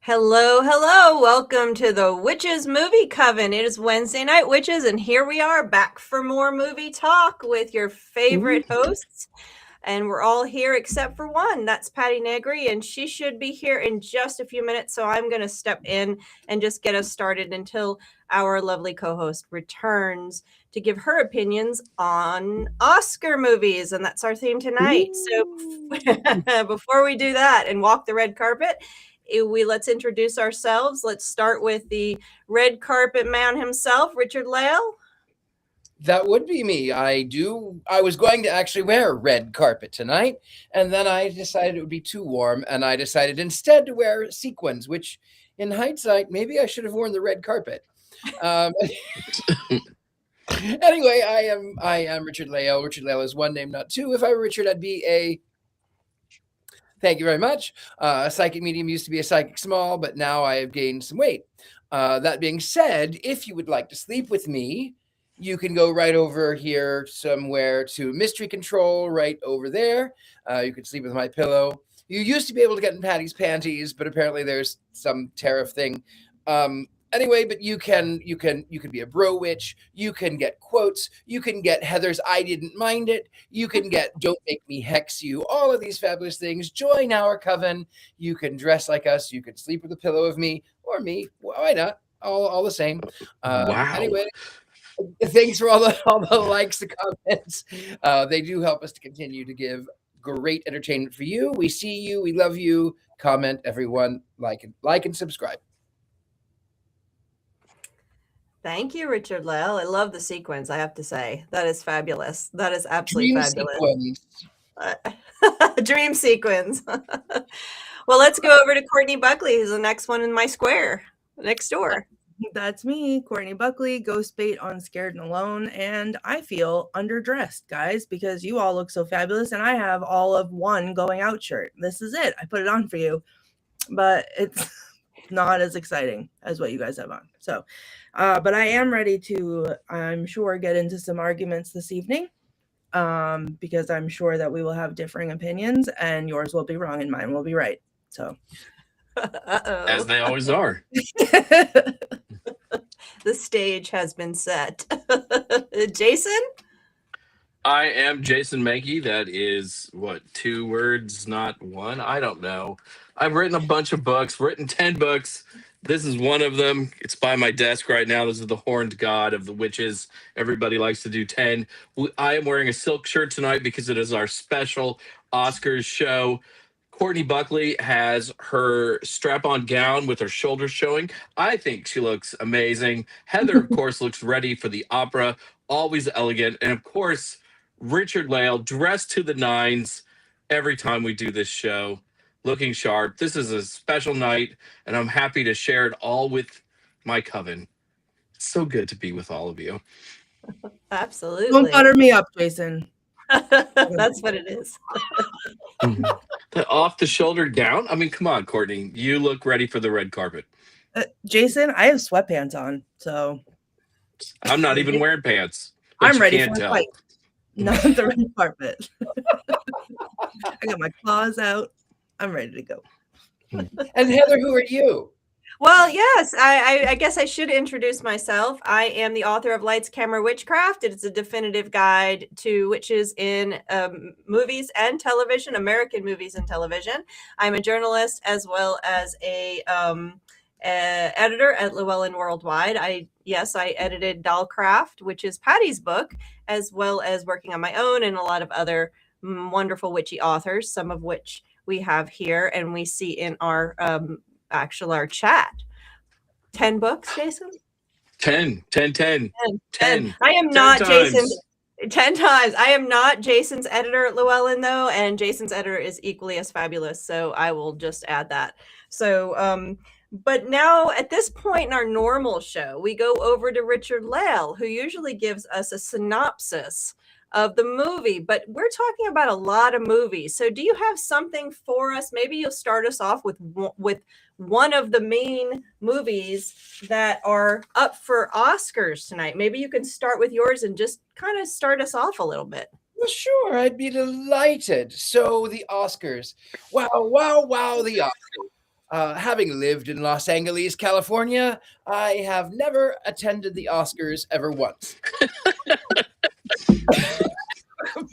Hello, hello. Welcome to the Witches Movie Coven. It is Wednesday night, Witches, and here we are back for more movie talk with your favorite hosts. And we're all here except for one. That's Patty Negri, and she should be here in just a few minutes. So I'm going to step in and just get us started until our lovely co host returns to give her opinions on Oscar movies. And that's our theme tonight. So before we do that and walk the red carpet, let's introduce ourselves. Let's start with the red carpet man himself, Richard Lale. That would be me. I was going to actually wear red carpet tonight, and then I decided it would be too warm, and I decided instead to wear sequins, which in hindsight, maybe I should have worn the red carpet. Anyway, I am Richard Lale. Richard Lale is one name, not two. If I were Richard, I'd be a thank you very much. A psychic medium used to be a psychic small, but now I have gained some weight. That being said, if you would like to sleep with me, you can go right over here somewhere to Mystery Control, right over there. You can sleep with my pillow. You used to be able to get in Patty's panties, but apparently there's some tariff thing. Anyway, but you can be a bro witch. You can get quotes. You can get Heather's I didn't mind it. You can get don't make me hex you. All of these fabulous things. Join our coven. You can dress like us. You can sleep with a pillow of me or me. Why not? All the same. Wow. Anyway. Thanks for all the likes, the comments. They do help us to continue to give great entertainment for you. We see you. We love you. Comment, everyone. Like and subscribe. Thank you, Richard Lale. I love the sequence, I have to say. That is fabulous. That is absolutely Dream fabulous. sequence. Dream sequence. Well, let's go over to Courtney Buckley, who's the next one in my square next door. That's me, Courtney Buckley, ghost bait on Scared and Alone, and I feel underdressed, guys, because you all look so fabulous, and I have all of one going out shirt. This is it. I put it on for you, but it's not as exciting as what you guys have on. So, but I am ready to, I'm sure, get into some arguments this evening, because I'm sure that we will have differing opinions, and yours will be wrong and mine will be right. So. As they always are. The stage has been set. Jason? I am Jason Mankey. That is, what, 2 words, not one? I don't know. I've written a bunch of books, written 10 books. This is one of them. It's by my desk right now. This is the Horned God of the Witches. Everybody likes to do 10. I am wearing a silk shirt tonight because it is our special Oscars show. Courtney Buckley has her strap-on gown with her shoulders showing. I think she looks amazing. Heather, of course, looks ready for the opera, always elegant. And, of course, Richard Lale, dressed to the nines every time we do this show, looking sharp. This is a special night, and I'm happy to share it all with my coven. It's so good to be with all of you. Absolutely. Don't butter me up, Jason. That's what it is. The off-the-shoulder gown? I mean, come on, Courtney. You look ready for the red carpet. Jason, I have sweatpants on, so... I'm not even wearing pants. I'm ready for the fight. Not the red carpet. I got my claws out. I'm ready to go. And Heather, who are you? Well, yes, I guess I should introduce myself. I am the author of Lights, Camera, Witchcraft. It is a definitive guide to witches in movies and television, American movies and television. I'm a journalist as well as a editor at Llewellyn Worldwide. I edited Dollcraft, which is Patty's book, as well as working on my own and a lot of other wonderful witchy authors, some of which we have here and we see in our our chat. 10 books, Jason? 10. I am not Jason. 10 times. I am not Jason's editor at Llewellyn, though, and Jason's editor is equally as fabulous, so I will just add that. So, but now at this point in our normal show, we go over to Richard Lale, who usually gives us a synopsis of the movie, but we're talking about a lot of movies. So do you have something for us? Maybe you'll start us off with one of the main movies that are up for Oscars tonight. Maybe you can start with yours and just kind of start us off a little bit. Well, sure, I'd be delighted. So the Oscars. Wow, the Oscars. Having lived in Los Angeles, California, I have never attended the Oscars ever once.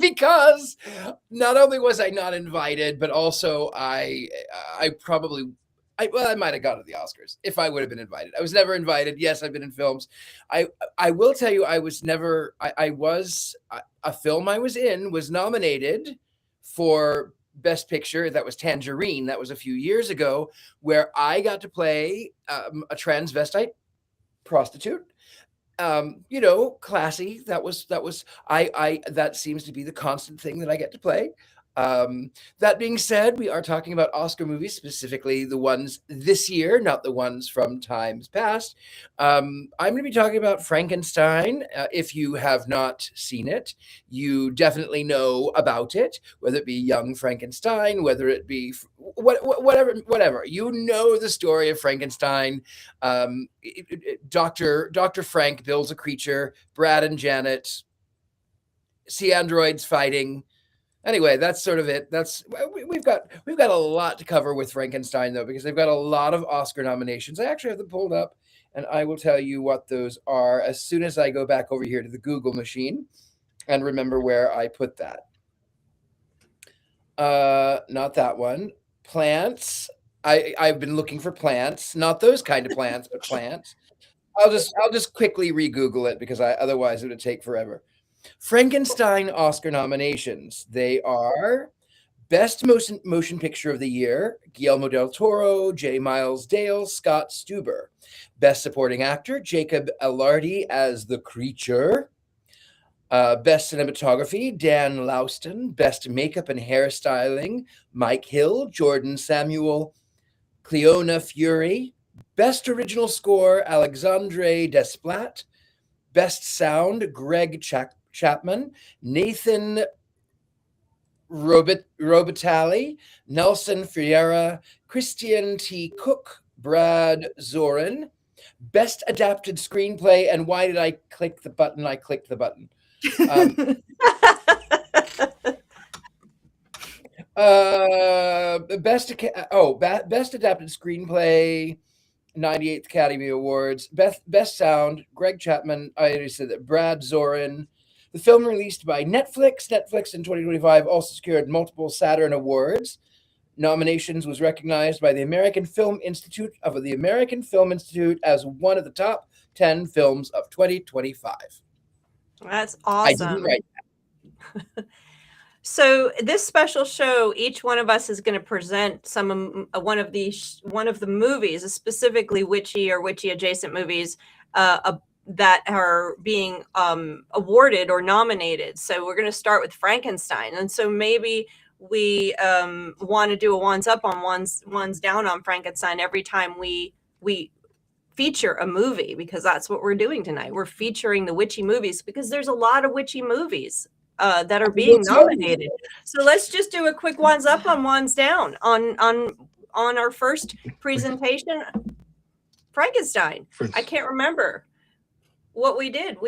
Because not only was I not invited, but also I might have gone to the Oscars if I would have been invited. I was never invited. Yes, I've been in films. I will tell you, I was never. A film I was in was nominated for Best Picture. That was Tangerine. That was a few years ago, where I got to play a transvestite prostitute. Classy. That seems to be the constant thing that I get to play. That being said, we are talking about Oscar movies, specifically the ones this year, not the ones from times past. I'm going to be talking about Frankenstein. If you have not seen it, you definitely know about it, whether it be Young Frankenstein, whether it be whatever. You know the story of Frankenstein. Dr. Frank builds a creature. Brad and Janet see androids fighting. Anyway, that's sort of it. We've got a lot to cover with Frankenstein, though, because they've got a lot of Oscar nominations. I actually have them pulled up, and I will tell you what those are as soon as I go back over here to the Google machine and remember where I put that. Not that one. Plants. I've been looking for plants, not those kind of plants, but plants. I'll just quickly re-Google it because otherwise it would take forever. Frankenstein Oscar nominations. They are Best Motion Picture of the Year, Guillermo del Toro, J. Miles Dale, Scott Stuber. Best Supporting Actor, Jacob Elordi as the Creature. Best Cinematography, Dan Louston. Best Makeup and Hairstyling, Mike Hill, Jordan Samuel, Cleona Fury. Best Original Score, Alexandre Desplat. Best Sound, Greg Chapman, Nathan Robitaille, Nelson Ferreira, Christian T. Cook, Brad Zorin. Best Adapted Screenplay, and why did I click the button? I clicked the button. Best Adapted Screenplay, 98th Academy Awards. Best Sound, Greg Chapman. I already said that. Brad Zorin. The film released by Netflix. Netflix in 2025 also secured multiple Saturn Awards. Nominations, was recognized by the American Film Institute as one of the top 10 films of 2025. That's awesome. I didn't write that. So this special show, each one of us is going to present one of the movies, specifically witchy or witchy adjacent movies that are being awarded or nominated. So we're going to start with Frankenstein, and so maybe we want to do a ones up on ones down on Frankenstein every time we feature a movie, because that's what we're doing tonight. We're featuring the witchy movies because there's a lot of witchy movies that are being nominated. So let's just do a quick ones up on ones down on our first presentation, Frankenstein. I can't remember what we did.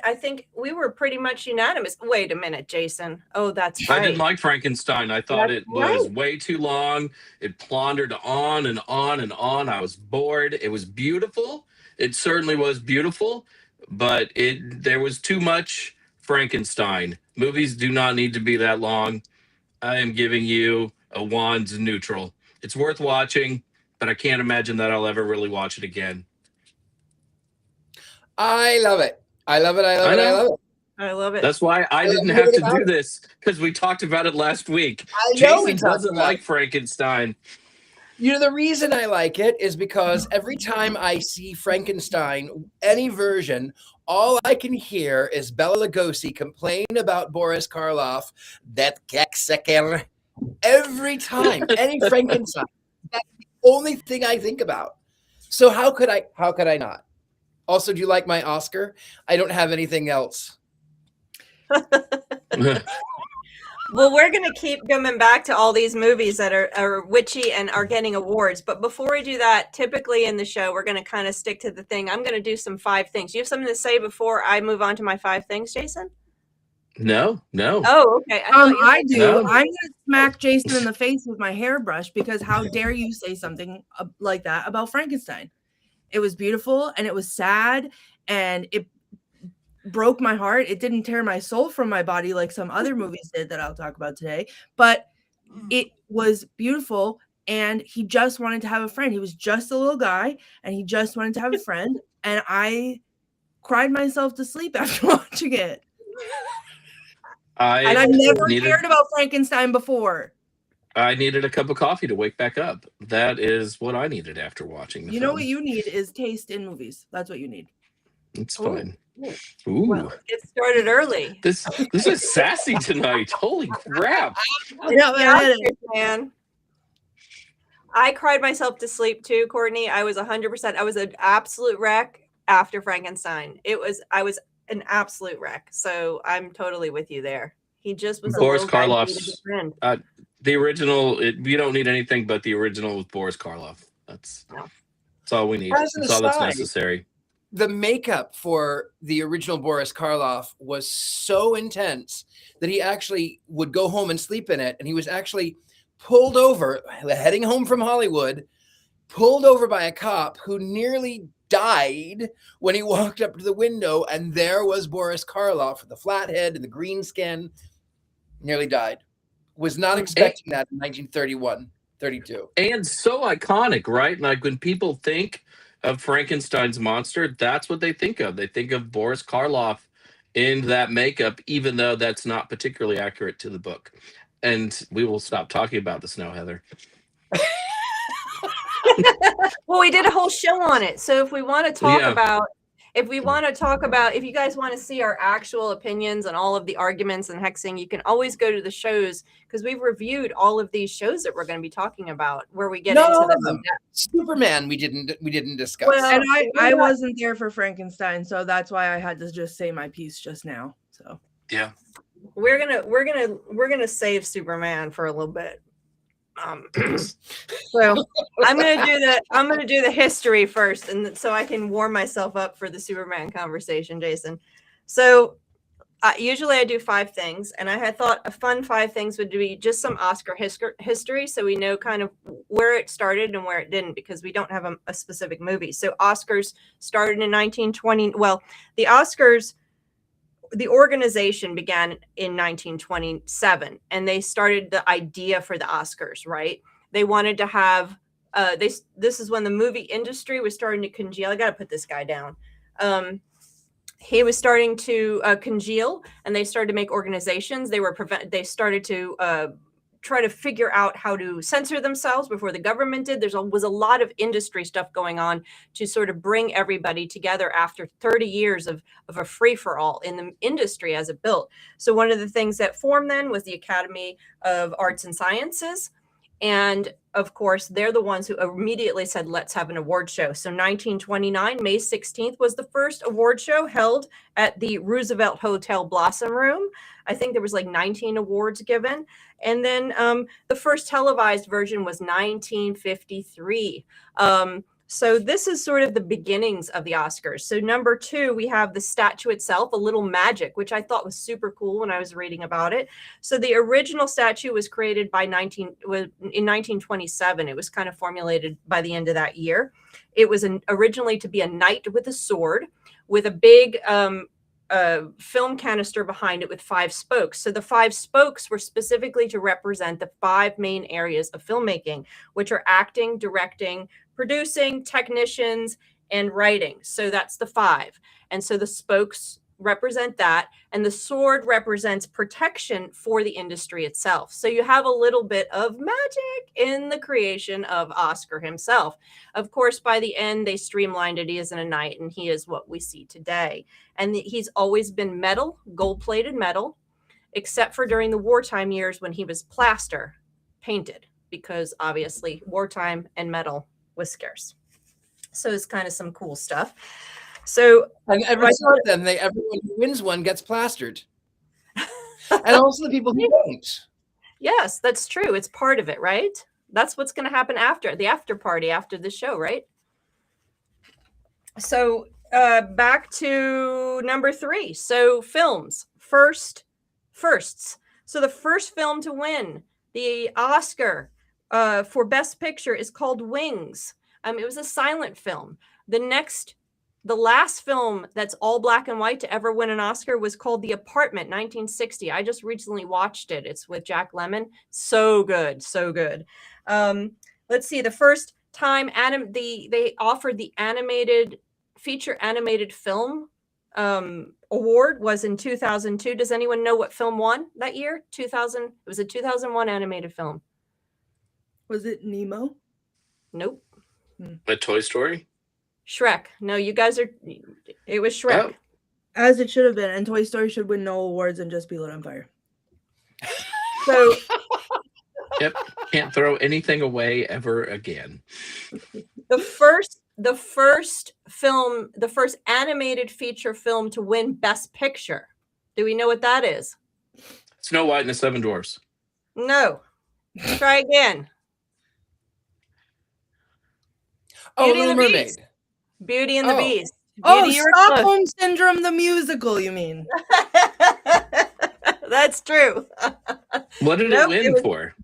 I think we were pretty much unanimous. Wait a minute, Jason. Oh, that's right. I didn't like Frankenstein. I thought it was way too long. It floundered on and on and on. I was bored. It was beautiful. It certainly was beautiful, but there was too much Frankenstein. Movies do not need to be that long. I am giving you a wands neutral. It's worth watching, but I can't imagine that I'll ever really watch it again. I love it. I love it. I love it. That's why I didn't have to do this, because we talked about it last week. Jason doesn't like Frankenstein. You know, the reason I like it is because every time I see Frankenstein, any version, all I can hear is Bela Lugosi complain about Boris Karloff, that cocksucker. Every time, any Frankenstein, that's the only thing I think about. So how could I not? Also, do you like my Oscar? I don't have anything else. Well, we're going to keep coming back to all these movies that are witchy and are getting awards. But before we do that, typically in the show, we're going to kind of stick to the thing. I'm going to do some 5 things. You have something to say before I move on to my 5 things, Jason? No. Oh, okay. I do. No. I'm gonna smack Jason in the face with my hairbrush because how dare you say something like that about Frankenstein? It was beautiful and it was sad and it broke my heart. It didn't tear my soul from my body like some other movies did that I'll talk about today, but it was beautiful and he just wanted to have a friend. He was just a little guy and he just wanted to have a friend, and I cried myself to sleep after watching it. And I've never cared about Frankenstein before. I needed a cup of coffee to wake back up. That is what I needed after watching the film. You know what you need is taste in movies. That's what you need. It's fine. Ooh. Well, it started early. This is sassy tonight. Holy crap. Man. I cried myself to sleep too, Courtney. I was 100%. I was an absolute wreck after Frankenstein. I was an absolute wreck. So I'm totally with you there. He just was Boris Karloff's the original. We don't need anything but the original with Boris Karloff. That's all we need. That's all that's necessary. The makeup for the original Boris Karloff was so intense that he actually would go home and sleep in it. And he was actually pulled over, heading home from Hollywood, pulled over by a cop who nearly died when he walked up to the window. And there was Boris Karloff with the flat head and the green skin, nearly died. Was not expecting that in 1931, 32. And so iconic, right? Like when people think of Frankenstein's monster, that's what they think of. They think of Boris Karloff in that makeup, even though that's not particularly accurate to the book. And we will stop talking about the snow, Heather. Well, we did a whole show on it. So if we want to talk about, if you guys want to see our actual opinions on all of the arguments and hexing, you can always go to the shows because we've reviewed all of these shows that we're going to be talking about where we get into them. Superman we didn't discuss. Well, and I wasn't there for Frankenstein, so that's why I had to just say my piece just now. So yeah, we're gonna save Superman for a little bit. So I'm gonna do the history first, and so I can warm myself up for the Superman conversation, Jason. So usually I do 5 things, and I had thought a fun 5 things would be just some Oscar history, so we know kind of where it started and where it didn't, because we don't have a specific movie. So Oscars started in 1920. Well, the Oscars. The organization began in 1927, and they started the idea for the Oscars, right? They wanted to have, this is when the movie industry was starting to congeal. I got to put this guy down. He was starting to congeal, and they started to make organizations. They started to try to figure out how to censor themselves before the government did. There was a lot of industry stuff going on to sort of bring everybody together after 30 years of a free-for-all in the industry as it built. So one of the things that formed then was the Academy of Arts and Sciences. And of course, they're the ones who immediately said, let's have an award show. So 1929, May 16th was the first award show held at the Roosevelt Hotel Blossom Room. I think there was like 19 awards given. And then the first televised version was 1953. So this is sort of the beginnings of the Oscars. So number 2, we have the statue itself, A Little Magic, which I thought was super cool when I was reading about it. So the original statue was created in 1927. It was kind of formulated by the end of that year. It was originally to be a knight with a sword with a big film canister behind it with 5 spokes. So the 5 spokes were specifically to represent the 5 main areas of filmmaking, which are acting, directing, producing, technicians, and writing. So that's the 5. And so the spokes represent that, and the sword represents protection for the industry itself. So you have a little bit of magic in the creation of Oscar himself. Of course, by the end, they streamlined it. He isn't a knight, and he is what we see today. And he's always been metal, gold-plated metal, except for during the wartime years when he was plaster painted, because obviously wartime and metal was scarce. So it's kind of some cool stuff. So and every so often, everyone who wins one gets plastered, and also the people who don't. Yes, that's true. It's part of it, right? That's what's going to happen after the after party after the show, right? So back to number 3. So films. First firsts. So the first film to win the Oscar for Best Picture is called Wings. It was a silent film. The last film that's all black and white to ever win an Oscar was called The Apartment, 1960. I just recently watched it. It's with Jack Lemmon. So good, so good. Let's see. The first time they offered the feature animated film award was in 2002. Does anyone know what film won that year? 2000. It was a 2001 animated film. Was it Nemo? Nope. A Toy Story? Shrek. No, you guys are. It was Shrek. Oh. As it should have been, and Toy Story should win no awards and just be lit on fire. So. Yep. Can't throw anything away ever again. The first animated feature film to win Best Picture. Do we know what that is? Snow White and the Seven Dwarfs. No. Try again. Oh, Beauty Little and the Mermaid. Beast. Beauty and the Beast. Oh, Beauty or Stockholm Syndrome, the musical, you mean? That's true. What did it win for?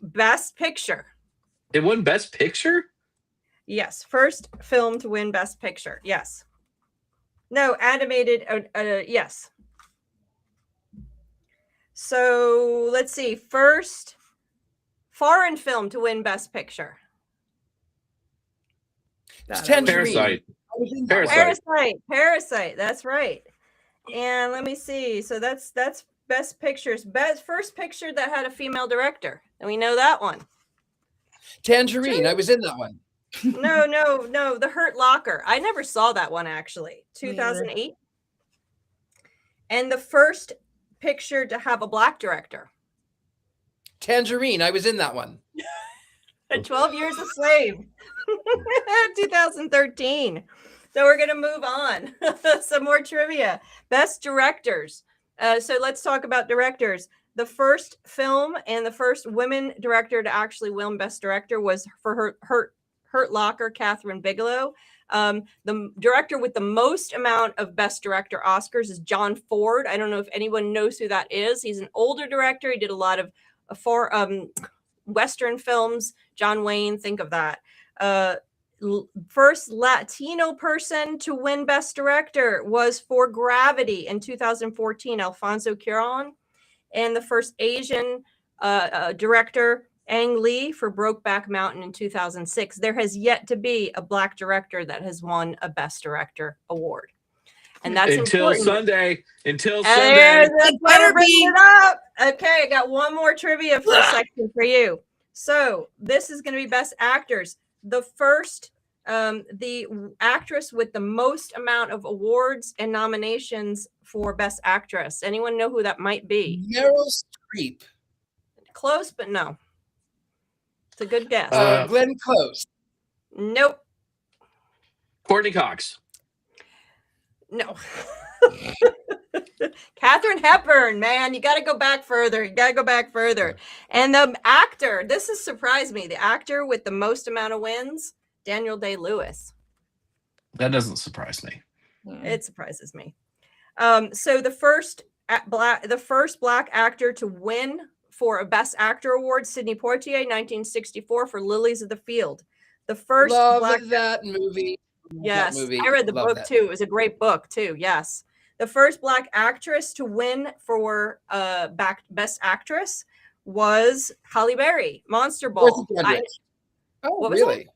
Best Picture. It won Best Picture? Yes. First film to win Best Picture. Yes. No, animated. Yes. So let's see. First foreign film to win Best Picture. It's Tangerine. Parasite. That's right. And let me see. So that's Best Pictures. First picture that had a female director. And we know that one. Tangerine. I was in that one. No. The Hurt Locker. I never saw that one, actually. 2008. And the first picture to have a black director. Tangerine. I was in that one. 12 Years a Slave. 2013. So we're going to move on. Some more trivia. Best directors. So let's talk about directors. The first film and the first women director to actually win Best Director was for Hurt Locker, Catherine Bigelow. The director with the most amount of Best Director Oscars is John Ford. I don't know if anyone knows who that is. He's an older director. He did a lot of Western films. John Wayne, think of that. First Latino person to win Best Director was for Gravity in 2014, Alfonso Cuarón. And the first Asian director, Ang Lee, for Brokeback Mountain in 2006. There has yet to be a black director that has won a Best Director award. And that's until important. Sunday. Until Sunday. That's why we're bringing it up. Okay, I got one more trivia for a section for you. So this is going to be Best Actors. The first, the actress with the most amount of awards and nominations for Best Actress. Anyone know who that might be? Meryl Streep. Close, but no. It's a good guess. Glenn Close. Nope. Courtney Cox. No. Katharine Hepburn, man, you got to go back further. And the actor, this has surprised me. The actor with the most amount of wins, Daniel Day-Lewis. That doesn't surprise me. It surprises me. So the first black actor to win for a Best Actor award, Sidney Poitier, 1964, for Lilies of the Field. The first that movie. Yes, that movie. I read the book too. It was a great book too. Yes. The first black actress to win for Best Actress was Halle Berry, Monster Ball. Oh, really?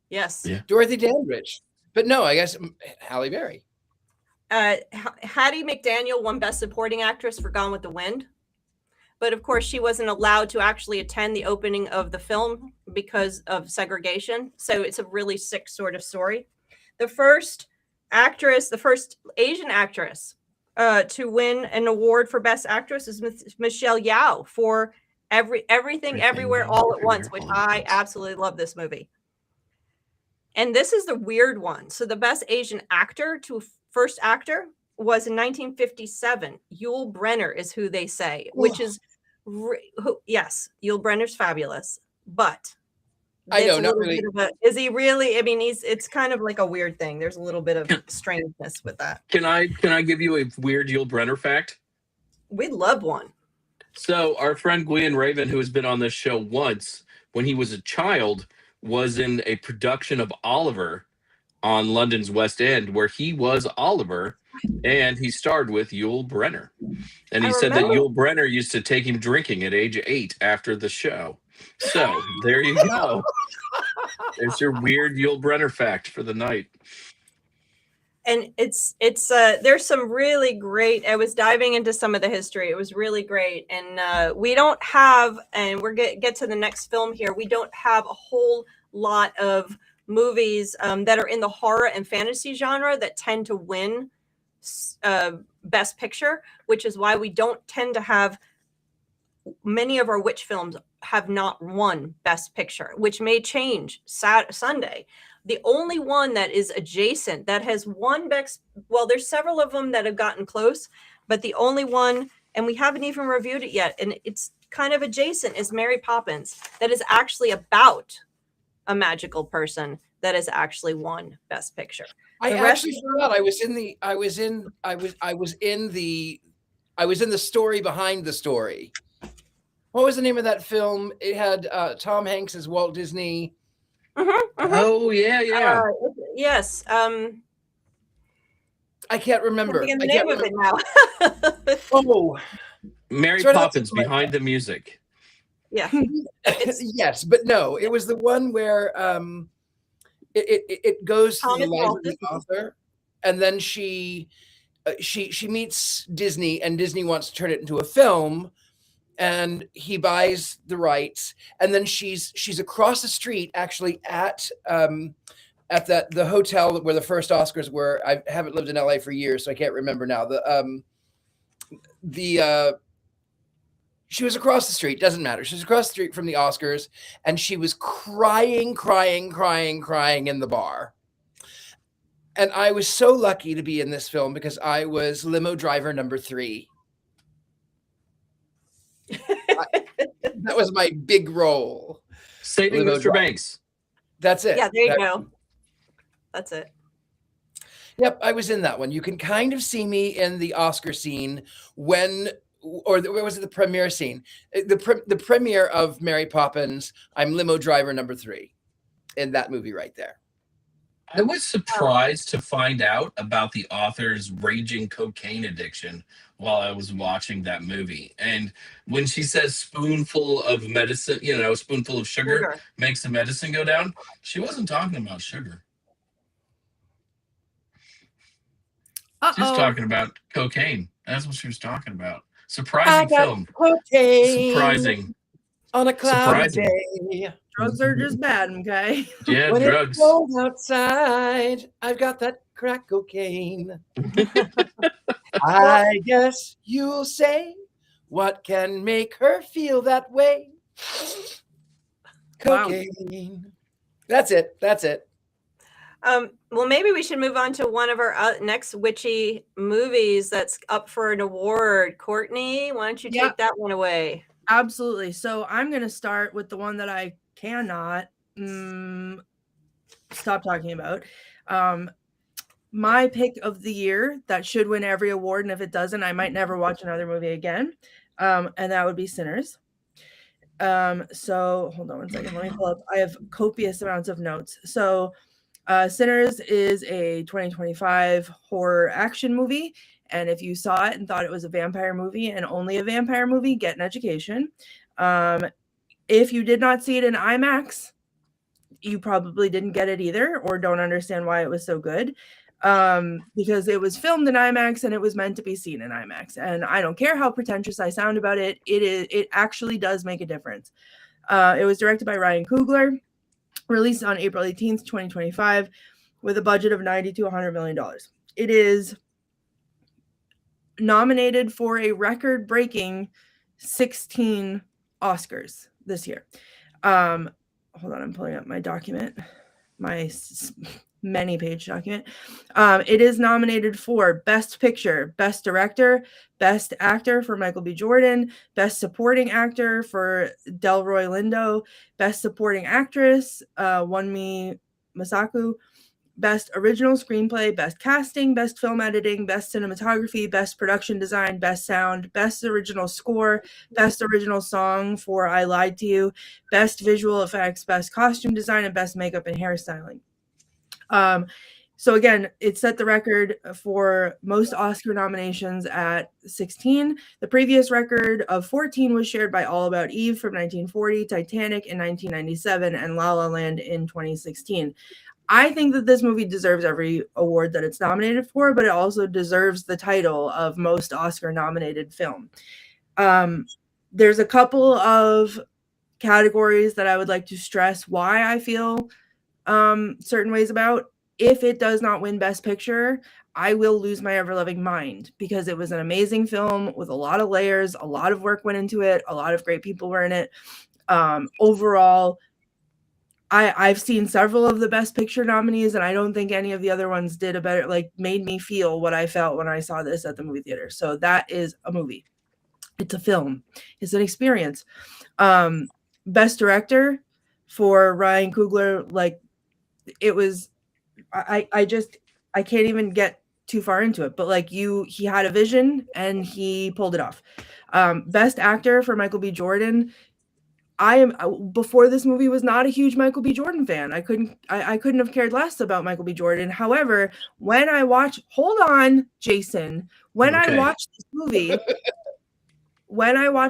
Yes. Yeah. Dorothy Dandridge. But no, I guess Halle Berry. Hattie McDaniel won Best Supporting Actress for Gone with the Wind. But of course, she wasn't allowed to actually attend the opening of the film because of segregation. So it's a really sick sort of story. The first Asian actress to win an award for Best Actress is Michelle Yeoh for Everything Everywhere All at Once, which I absolutely love this movie. And this is the weird one. So the Best Asian Actor to First Actor was in 1957. Yul Brynner is who they say, which is yes, Yul Brynner's fabulous, but I know, not really. Is he really? I mean, it's kind of like a weird thing. There's a little bit of strangeness with that. Can I give you a weird Yul Brynner fact? We'd love one. So our friend Gwen Raven, who has been on this show once, when he was a child, was in a production of Oliver on London's West End, where he was Oliver, and he starred with Yul Brynner. And I he said that remember. Yul Brynner used to take him drinking at age 8 after the show. So there you go. There's your weird Yul Brynner fact for the night. And it's there's some really great, I was diving into some of the history. It was really great. And we don't have, and we're get to the next film here, we don't have a whole lot of movies that are in the horror and fantasy genre that tend to win Best Picture, which is why we don't tend to have many of our witch films have not won Best Picture, which may change Sunday. The only one that is adjacent that has won Best, well, there's several of them that have gotten close, but the only one, and we haven't even reviewed it yet, and it's kind of adjacent, is Mary Poppins, that is actually about a magical person that has actually won Best Picture. I actually forgot I was in the story behind the story. What was the name of that film? It had Tom Hanks as Walt Disney. Oh yeah. Yes. I can't remember. The name of it now. Oh, Mary Poppins, Behind the Music. Yeah. Yes, but no, it was the one where it goes to the life of the author, and then she meets Disney, and Disney wants to turn it into a film, and he buys the rights, and then she's across the street, actually at the hotel where the first Oscars were. I haven't lived in LA for years, so I can't remember now. She was across the street. Doesn't matter. She was across the street from the Oscars, and she was crying in the bar. And I was so lucky to be in this film because I was limo driver number 3. That was my big role. Saving Mr. Banks. That's it. Yeah, there you go. That's it. Yep, I was in that one. You can kind of see me in the Oscar scene where was it the premiere scene? The premiere of Mary Poppins, I'm limo driver number 3 in that movie right there. I was surprised to find out about the author's raging cocaine addiction while I was watching that movie. And when she says spoonful of medicine, spoonful of sugar makes the medicine go down, she wasn't talking about sugar. She's talking about cocaine. That's what she was talking about. Surprising film. Cocaine surprising. On a cloudy day. Drugs are just bad, okay? Yeah, when drugs. It's cold outside, I've got that crack cocaine. I guess you'll say, what can make her feel that way? Cocaine. Wow. That's it. Well, maybe we should move on to one of our next witchy movies that's up for an award. Courtney, why don't you take that one away? Absolutely. So I'm going to start with the one that I cannot stop talking about. My pick of the year that should win every award, and if it doesn't, I might never watch another movie again. And that would be Sinners. So hold on one second. Let me pull up. I have copious amounts of notes. So Sinners is a 2025 horror action movie. And if you saw it and thought it was a vampire movie and only a vampire movie, get an education. If you did not see it in IMAX, you probably didn't get it either, or don't understand why it was so good. Because it was filmed in IMAX and it was meant to be seen in IMAX. And I don't care how pretentious I sound about it. It actually does make a difference. It was directed by Ryan Coogler, released on April 18th, 2025, with a budget of $90 to $100 million. It is nominated for a record-breaking 16 Oscars this year. Hold on, I'm pulling up my document, my many-page document. It is nominated for Best Picture, Best Director, Best Actor for Michael B. Jordan, Best Supporting Actor for Delroy Lindo, Best Supporting Actress, Wunmi Masaku, Best Original Screenplay, Best Casting, Best Film Editing, Best Cinematography, Best Production Design, Best Sound, Best Original Score, Best Original Song for I Lied to You, Best Visual Effects, Best Costume Design, and Best Makeup and Hairstyling. So again, it set the record for most Oscar nominations at 16. The previous record of 14 was shared by All About Eve from 1940, Titanic in 1997, and La La Land in 2016. I think that this movie deserves every award that it's nominated for, but it also deserves the title of most Oscar-nominated film. There's a couple of categories that I would like to stress why I feel certain ways about. If it does not win Best Picture, I will lose my ever-loving mind because it was an amazing film with a lot of layers, a lot of work went into it, a lot of great people were in it. Overall, I've seen several of the Best Picture nominees, and I don't think any of the other ones did a better, like, made me feel what I felt when I saw this at the movie theater. So that is a movie. It's a film. It's an experience. Best Director for Ryan Coogler, like, it was, I can't even get too far into it, but like he had a vision and he pulled it off. Best Actor for Michael B. Jordan. Before this movie was not a huge Michael B. Jordan fan. I couldn't have cared less about Michael B. Jordan. However, when I watch, hold on, Jason, when I watch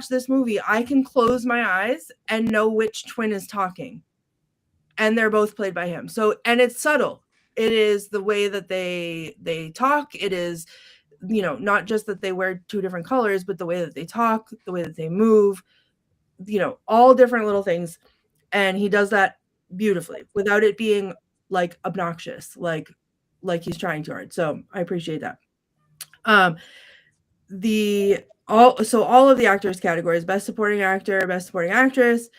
this movie, I can close my eyes and know which twin is talking. And they're both played by him. So, and it's subtle. It is the way that they talk. It is, not just that they wear two different colors, but the way that they talk, the way that they move, all different little things. And he does that beautifully without it being like obnoxious, like he's trying too hard. So I appreciate that. All of the actors categories: Best Supporting Actor, Best Supporting Actress,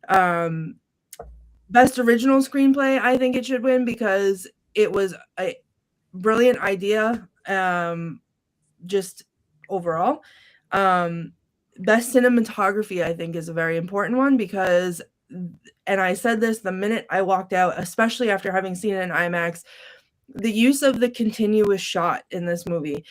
Best Original Screenplay, I think it should win because it was a brilliant idea, just overall. Best Cinematography, I think, is a very important one because, and I said this the minute I walked out, especially after having seen it in IMAX, the use of the continuous shot in this movie.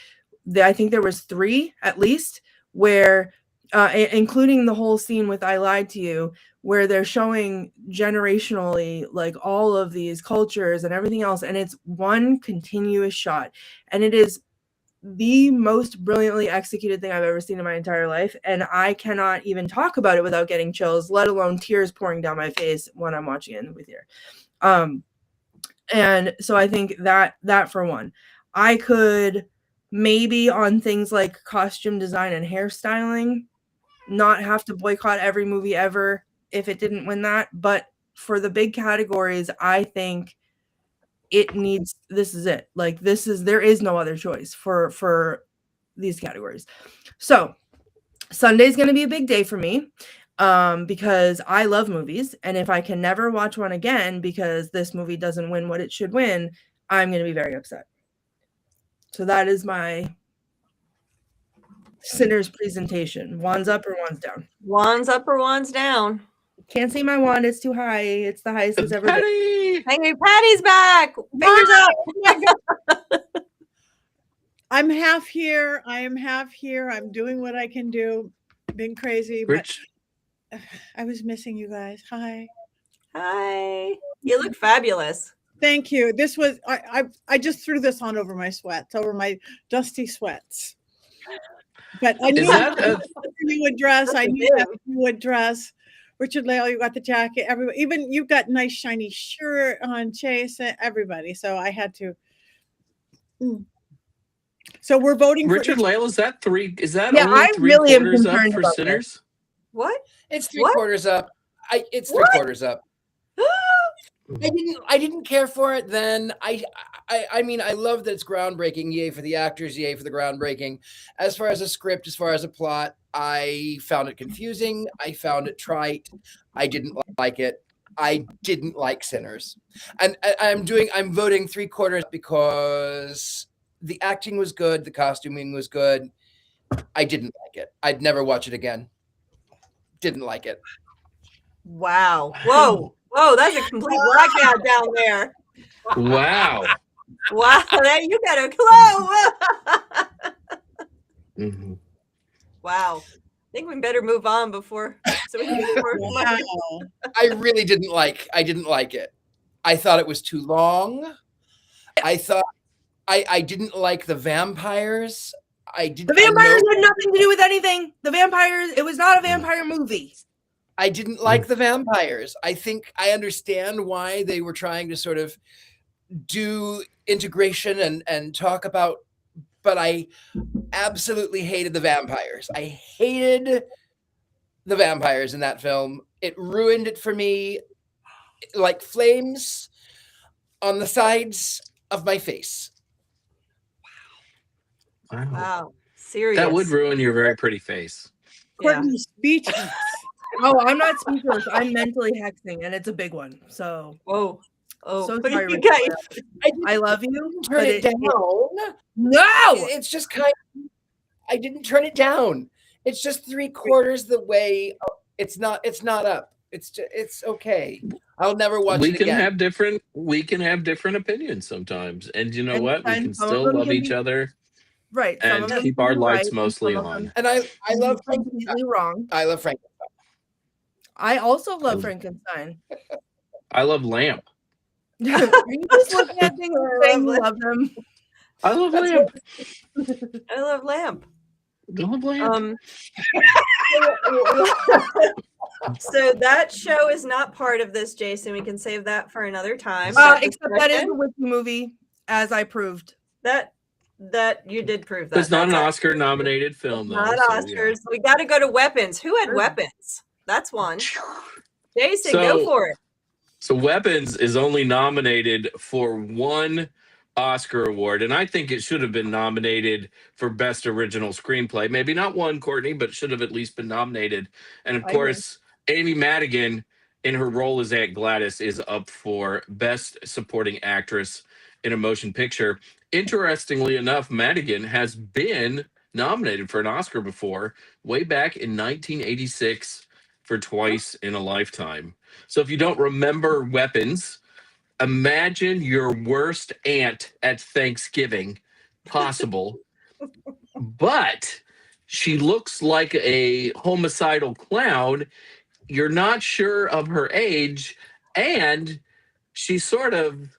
I think there was 3 at least where, including the whole scene with I Lied to You, where they're showing generationally like all of these cultures and everything else, and it's one continuous shot, and it is the most brilliantly executed thing I've ever seen in my entire life, and I cannot even talk about it without getting chills, let alone tears pouring down my face when I'm watching it in the movie theater. And so I think that for one, I could maybe on things like costume design and hairstyling not have to boycott every movie ever if it didn't win that, but for the big categories, I think it needs, this is it. Like, there is no other choice for these categories. So Sunday's going to be a big day for me, because I love movies. And if I can never watch one again because this movie doesn't win what it should win, I'm going to be very upset. So that is my Sinners presentation. Wands up or wands down? Wands up or wands down? Can't see my wand. It's too high. It's the highest it's ever been. Hey, Patty's back. Fingers up. I'm half here. I am half here. I'm doing what I can do. Been crazy, Rich. but I was missing you guys. Hi. Hi. You look fabulous. Thank you. This was I just threw this on over my sweats, over my dusty sweats. But I knew you would dress. I knew you would dress. Richard Lale, you got the jacket. Everybody, even you've got nice shiny shirt on, Chase. Everybody. So I had to. So we're voting Richard for Lale. Is that 3? Is that Yeah, only I 3 really am quarters up concerned for about Sinners? What? It's 3 quarters up. It's 3 quarters up. I didn't care for it then. I mean, I love that it's groundbreaking. Yay for the actors, yay for the groundbreaking. As far as a script, as far as a plot, I found it confusing. I found it trite. I didn't like it. I didn't like Sinners. And I'm voting 3 quarters because the acting was good, the costuming was good. I didn't like it. I'd never watch it again. Didn't like it. Wow. Whoa, that's a complete blackout down there. Wow. Wow, there you got a clue. Mm-hmm. Wow. I think we better move on before so we can get more. Wow. I really didn't like it. I thought it was too long. I thought I didn't like the vampires. The vampires had nothing to do with anything. The vampires, it was not a vampire movie. I didn't like the vampires. I think I understand why they were trying to sort of do integration and talk about, but I absolutely hated the vampires. I hated the vampires in that film. It ruined it for me like flames on the sides of my face. Wow. Serious. That would ruin your very pretty face. Yeah. Courtney's speechless. Oh, I'm not speechless. I'm mentally hexing, and it's a big one. So, Whoa. Oh, so what do sorry, you Victoria. guys? I love you. Turn but it down. No, It's just kind of, I didn't turn it down. It's just 3/4 the way. It's not up. It's okay. I'll never watch We it can again. have different opinions sometimes. And you know And what? We some can of still them love can each be- other right. Some of and them keep can our be lights right, and mostly some of on. them And I can love be Frankenstein. completely wrong. I love Frankenstein. I also love Frankenstein. I love Lamp. Are you just looking at things and saying you love them? I love Lamp. I love Lamp. I love Lamp. So that show is not part of this, Jason. We can save that for another time. Except that is a witchy movie, as I proved. That you did prove that. It's not an That's Oscar-nominated film, though. not so, Oscars. yeah. We got to go to weapons. Who had Sure. weapons? That's one. Jason, So- go for it. So Weapons is only nominated for one Oscar award, and I think it should have been nominated for Best Original Screenplay. Maybe not one, Courtney, but should have at least been nominated. And of I course, Amy Madigan, in her role as Aunt Gladys, is up for Best Supporting Actress in a Motion Picture. Interestingly enough, Madigan has been nominated for an Oscar before, way back in 1986 for Twice in a Lifetime. So if you don't remember Weapons, imagine your worst aunt at Thanksgiving possible. But she looks like a homicidal clown. You're not sure of her age, and she sort of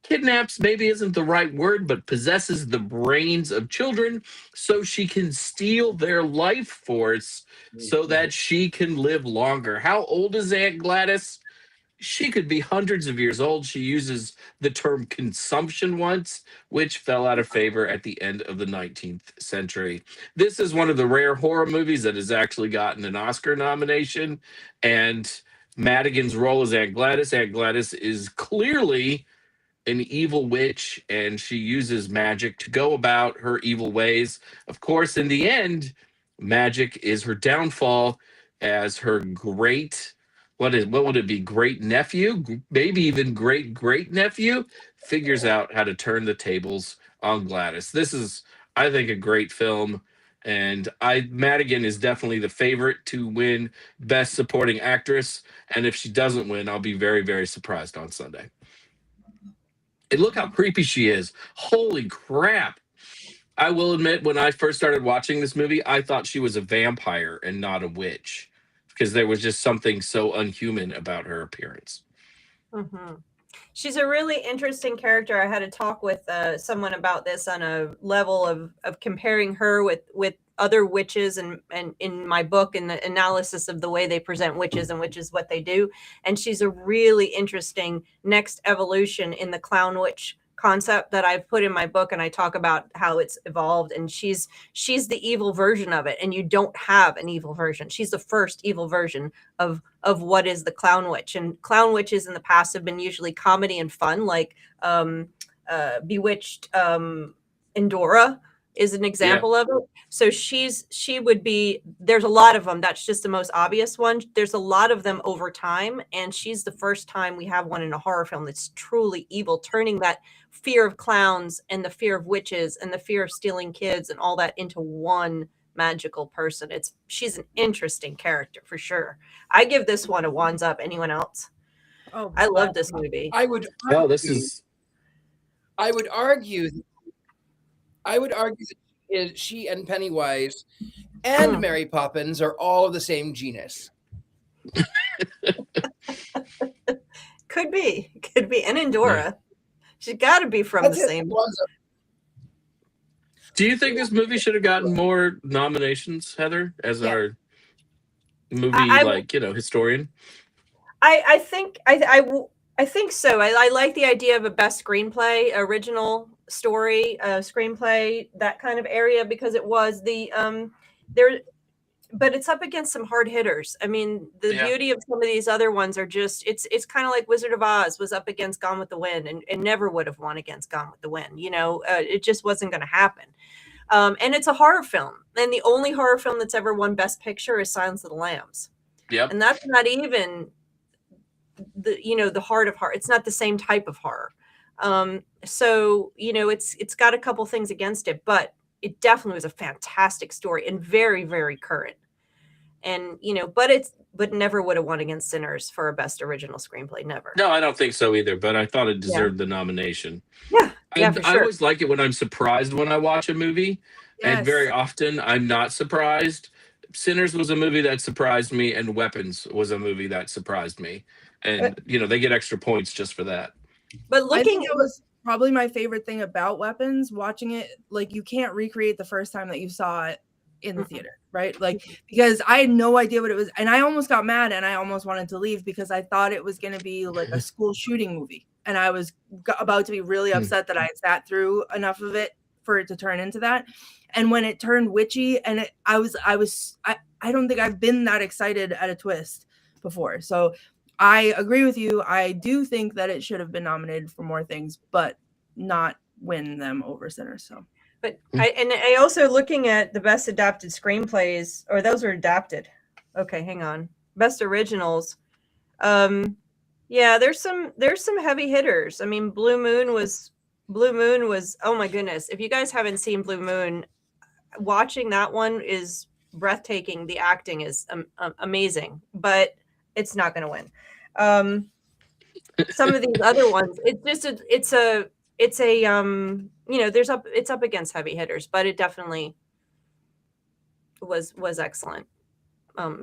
kidnaps, maybe isn't the right word, but possesses the brains of children so she can steal their life force so that she can live longer. How old is Aunt Gladys? She could be hundreds of years old. She uses the term consumption once, which fell out of favor at the end of the 19th century. This is one of the rare horror movies that has actually gotten an Oscar nomination. And Madigan's role as Aunt Gladys. Aunt Gladys is clearly an evil witch, and she uses magic to go about her evil ways. Of course, in the end, magic is her downfall, as her what would it be, great nephew, maybe even great nephew, figures out how to turn the tables on Gladys. This is, I think, a great film, and Madigan is definitely the favorite to win Best Supporting Actress. And if she doesn't win, I'll be very, very surprised on Sunday. And look how creepy she is. Holy crap. I will admit, when I first started watching this movie, I thought she was a vampire and not a witch, because there was just something so unhuman about her appearance. Mm-hmm. She's a really interesting character. I had a talk with someone about this on a level of comparing her with other witches, and in my book, and the analysis of the way they present witches and witches what they do. And she's a really interesting next evolution in the clown witch concept that I've put in my book, and I talk about how it's evolved, and she's the evil version of it, and you don't have an evil version. She's the first evil version of what is the clown witch. And clown witches in the past have been usually comedy and fun, like Bewitched. Endora is an example of it. So she would be, there's a lot of them. That's just the most obvious one. There's a lot of them over time, and she's the first time we have one in a horror film that's truly evil, turning that fear of clowns and the fear of witches and the fear of stealing kids and all that into one magical person. She's an interesting character for sure. I give this one a wands up. Anyone else? Oh, I love this movie. I would Oh, argue, this is I would argue that she and Pennywise and Mary Poppins are all of the same genus. Could be, and Endora. She's got to be from That's the it. same. Do you think this movie should have gotten more nominations, Heather, as Yeah. our movie, I- historian? I think I think so. I like the idea of a best screenplay, original story, screenplay, that kind of area, because it was the there, but it's up against some hard hitters. I mean, the Yeah. beauty of some of these other ones are just it's kind of like Wizard of Oz was up against Gone with the Wind and never would have won against Gone with the Wind. You know, it just wasn't going to happen. And it's a horror film, and the only horror film that's ever won Best Picture is Silence of the Lambs. Yep. And that's not even the heart of horror. It's not the same type of horror. So it's got a couple things against it, but it definitely was a fantastic story and very, very current. And but never would have won against Sinners for a best original screenplay. Never. No, I don't think so either, but I thought it deserved the nomination. Yeah. I, For I sure. always like it when I'm surprised when I watch a movie, and very Yes. often I'm not surprised. Sinners was a movie that surprised me, and Weapons was a movie that surprised me. And they get extra points just for that. But I looking think it was probably my favorite thing about Weapons, watching it, like, you can't recreate the first time that you saw it in the theater, right? Like, because I had no idea what it was, and I almost got mad and I almost wanted to leave because I thought it was going to be like a school shooting movie, and I was about to be really upset that I had sat through enough of it for it to turn into that. And when it turned witchy, and I don't think I've been that excited at a twist before. So I agree with you. I do think that it should have been nominated for more things, but not win them over Sinners. So, but I also, looking at the best adapted screenplays, or those are adapted. Okay, hang on. Best originals. Yeah, there's some heavy hitters. I mean, Blue Moon was oh my goodness. If you guys haven't seen Blue Moon, watching that one is breathtaking. The acting is amazing, but it's not going to win. Some of these other ones, it's up against heavy hitters, but it definitely was excellent.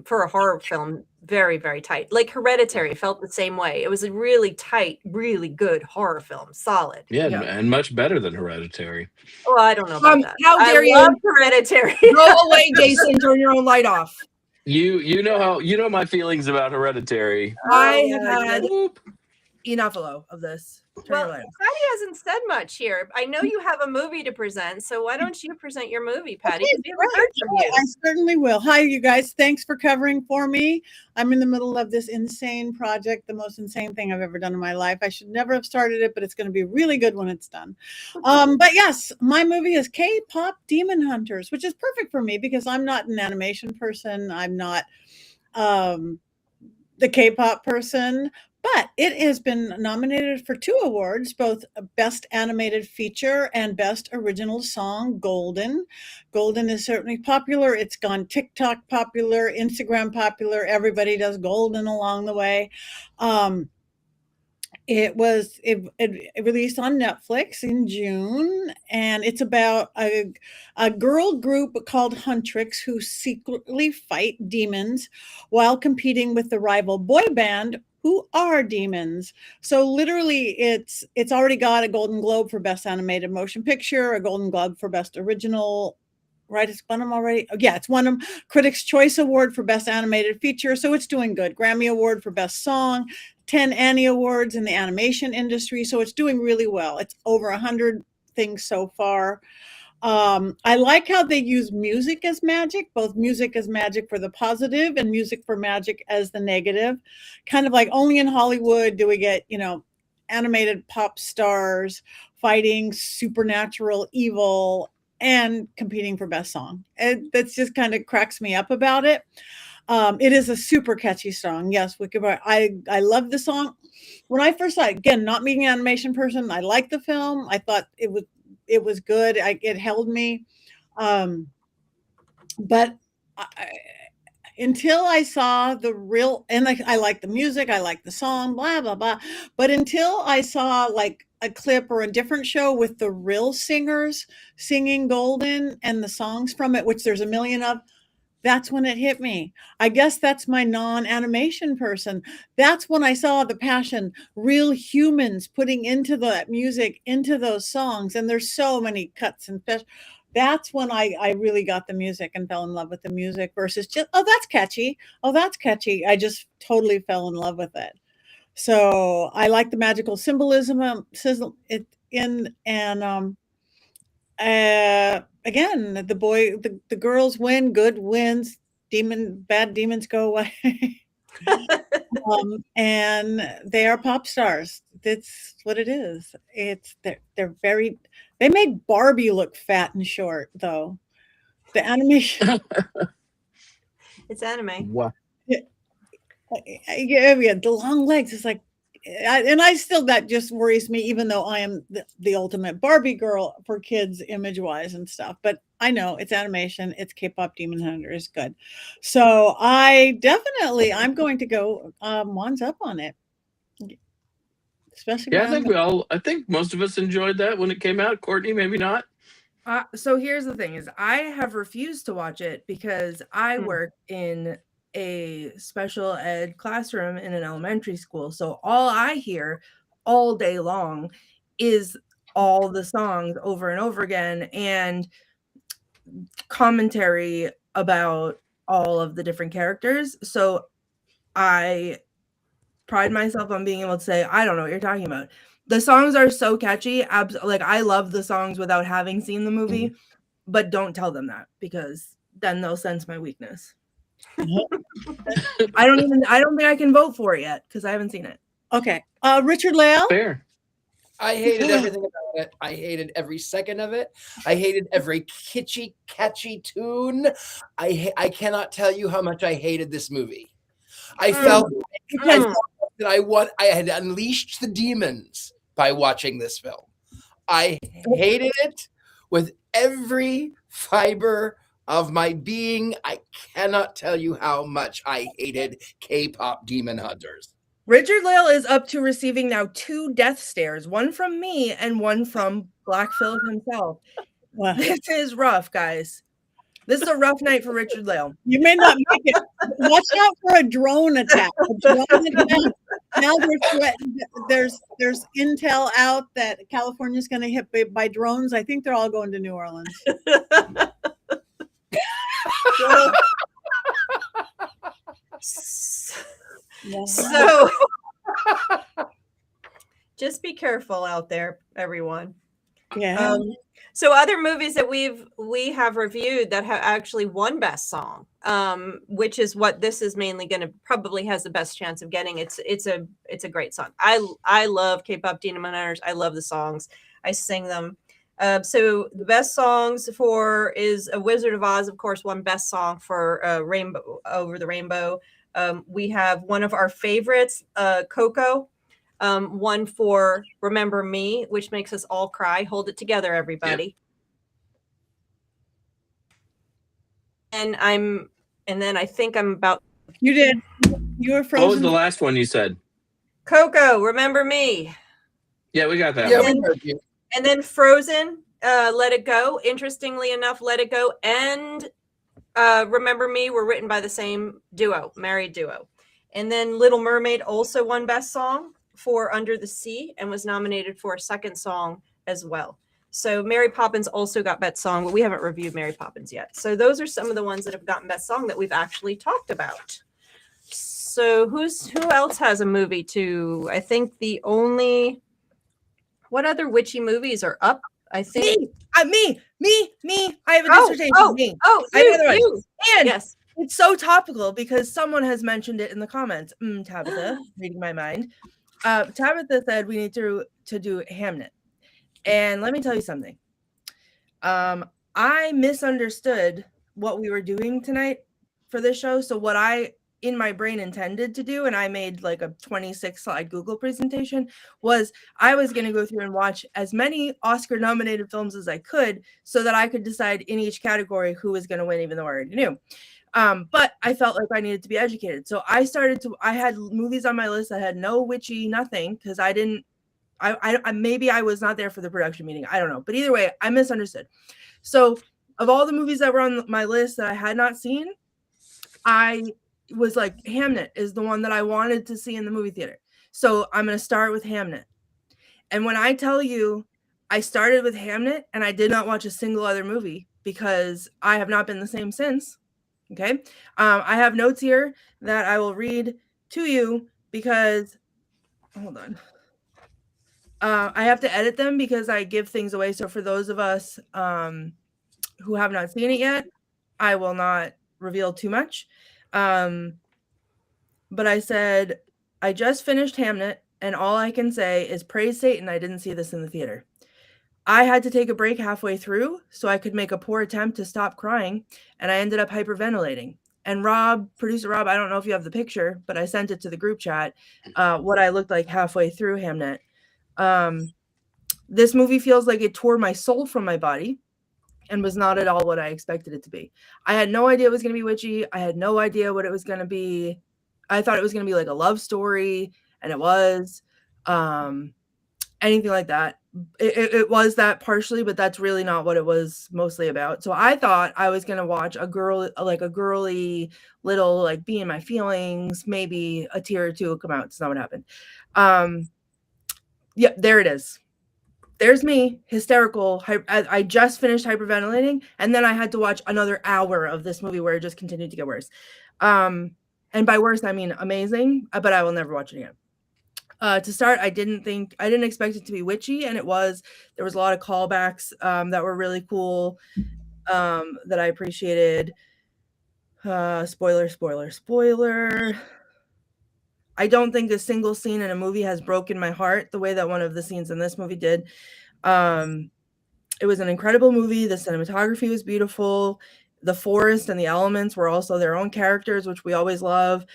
For a horror film, very, very tight. Like Hereditary felt the same way. It was a really tight, really good horror film. Solid. Yeah. And much better than Hereditary. Oh, I don't know about that. How dare I love Hereditary. Go away, Jason. Turn your own light off. You know my feelings about Hereditary. I have had enough of this. Well, Patty hasn't said much here. I know you have a movie to present, so why don't you present your movie, Patty? Okay, I certainly will. Hi, you guys. Thanks for covering for me. I'm in the middle of this insane project, the most insane thing I've ever done in my life. I should never have started it, but it's going to be really good when it's done. But yes, my movie is K-pop Demon Hunters, which is perfect for me because I'm not an animation person. I'm not the K-pop person. But it has been nominated for 2 awards, both Best Animated Feature and Best Original Song, Golden. Golden is certainly popular. It's gone TikTok popular, Instagram popular. Everybody does Golden along the way. It released on Netflix in June, and it's about a girl group called Huntrix who secretly fight demons while competing with the rival boy band who are demons. So literally it's already got a Golden Globe for Best Animated Motion Picture, a Golden Globe for Best Original, right? It's won them already. Oh, yeah, it's won them Critics' Choice Award for Best Animated Feature. So it's doing good. Grammy Award for Best Song, 10 Annie Awards in the animation industry. So it's doing really well. It's over 100 things so far. I like how they use music as magic, both music as magic for the positive and music for magic as the negative. Kind of like only in Hollywood do we get, animated pop stars fighting supernatural evil and competing for best song. That's just kind of cracks me up about it. It is a super catchy song. Yes, I love the song. When I first saw it, again, not being an animation person, I liked the film. I thought it was good. It held me. But until I saw the real, and I like the music, I like the song, blah, blah, blah. But until I saw like a clip or a different show with the real singers singing Golden and the songs from it, which there's a million of, that's when it hit me. I guess that's my non-animation person. That's when I saw the passion, real humans putting into that music, into those songs. And there's so many cuts and fish. That's when I really got the music and fell in love with the music versus just, oh, that's catchy. Oh, that's catchy. I just totally fell in love with it. So I like the magical symbolism it in, and again, the girls win, good wins, bad demons go away. And they are pop stars. That's what it is. They made Barbie look fat and short though. The animation. It's anime. Wow. Yeah, the long legs. It's like, that just worries me, even though I am the ultimate Barbie girl for kids image wise and stuff. But I know it's animation, it's K-pop Demon Hunter is good. So I'm going to go wands up on it. Especially Yeah, I think most of us enjoyed that when it came out. Courtney, maybe not. So here's the thing is I have refused to watch it because I work in a special ed classroom in an elementary school. So all I hear all day long is all the songs over and over again and commentary about all of the different characters. So I pride myself on being able to say, I don't know what you're talking about. The songs are so catchy. Like I love the songs without having seen the movie, but don't tell them that because then they'll sense my weakness. I don't think I can vote for it yet because I haven't seen it. Okay. Richard Lale? Fair. I hated everything about it. I hated every second of it. I hated every kitschy, catchy tune. I cannot tell you how much I hated this movie. I felt that I had unleashed the demons by watching this film. I hated it with every fiber of my being. I cannot tell you how much I hated K-pop Demon Hunters. Richard Lale is up to receiving now 2 death stares, one from me and one from Black Phillip himself. Wow. This is rough, guys. This is a rough night for Richard Lale. You may not make it. Watch out for a drone attack. Now there's intel out that California's going to hit by drones. I think they're all going to New Orleans. So just be careful out there, everyone. Yeah. So other movies that we have reviewed that have actually won Best Song, which is what this is mainly going to probably has the best chance of getting. It's a great song. I love K-pop Demon Hunters. I love the songs. I sing them. So the best songs is A Wizard of Oz, of course, won Best Song for Rainbow Over the Rainbow. We have one of our favorites, Coco. One for Remember Me, which makes us all cry. Hold it together, everybody. Yep. And then I think I'm about. You did. You were frozen. What was the last one you said? Coco, Remember Me. Yeah, we got that. Yeah, one. we heard you. And then Frozen, Let It Go. Interestingly enough, Let It Go and Remember Me were written by the same duo, married duo. And then Little Mermaid also won Best Song for Under the Sea and was nominated for a second song as well. So Mary Poppins also got Best Song, but we haven't reviewed Mary Poppins yet. So those are some of the ones that have gotten Best Song that we've actually talked about. So who else has a movie too? I think what other witchy movies are up? I think me. I have a dissertation. Me. You. And yes. It's so topical because someone has mentioned it in the comments. Tabitha, reading my mind. Tabitha said we need to do Hamnet. And let me tell you something. I misunderstood what we were doing tonight for this show. So what I, in my brain, intended to do, and I made like a 26-slide Google presentation, was I was going to go through and watch as many Oscar-nominated films as I could so that I could decide in each category who was going to win, even though I already knew. But I felt like I needed to be educated. So I had movies on my list that had no witchy nothing because I didn't, maybe I was not there for the production meeting. I don't know. But either way, I misunderstood. So of all the movies that were on my list that I had not seen, I was like, Hamnet is the one that I wanted to see in the movie theater. So I'm going to start with Hamnet. And when I tell you, I started with Hamnet and I did not watch a single other movie because I have not been the same since. Okay. I have notes here that I will read to you because, hold on. I have to edit them because I give things away. So for those of us who have not seen it yet, I will not reveal too much. But I said, I just finished Hamnet, and all I can say is praise Satan I didn't see this in the theater. I had to take a break halfway through so I could make a poor attempt to stop crying, and I ended up hyperventilating. And Rob, producer Rob, I don't know if you have the picture, but I sent it to the group chat, what I looked like halfway through Hamnet. This movie feels like it tore my soul from my body and was not at all what I expected it to be. I had no idea it was going to be witchy. I had no idea what it was going to be. I thought it was going to be like a love story, and it was. Anything like that. It was that partially, but that's really not what it was mostly about. So I thought I was going to watch a girly little, like, be in my feelings, maybe a tear or two will come out. It's not what happened. Yeah, there it is. There's me, hysterical. I just finished hyperventilating, and then I had to watch another hour of this movie where it just continued to get worse. And by worse, I mean amazing, but I will never watch it again. To start, I didn't expect it to be witchy, and it was. There was a lot of callbacks that were really cool that I appreciated. Spoiler. I don't think a single scene in a movie has broken my heart the way that one of the scenes in this movie did. It was an incredible movie. The cinematography was beautiful. The forest and the elements were also their own characters, which we always love.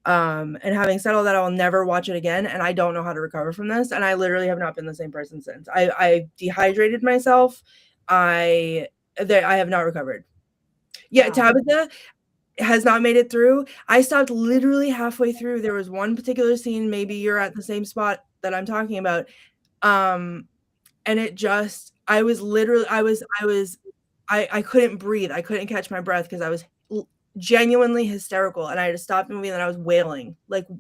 And having said all that, I will never watch it again. And I don't know how to recover from this. And I literally have not been the same person since. I dehydrated myself. I have not recovered. Yeah, Tabitha has not made it through. I stopped literally halfway through. There was one particular scene, maybe you're at the same spot that I'm talking about. And it just, I couldn't breathe. I couldn't catch my breath because I was genuinely hysterical, and I had to stop the movie, and I was wailing. And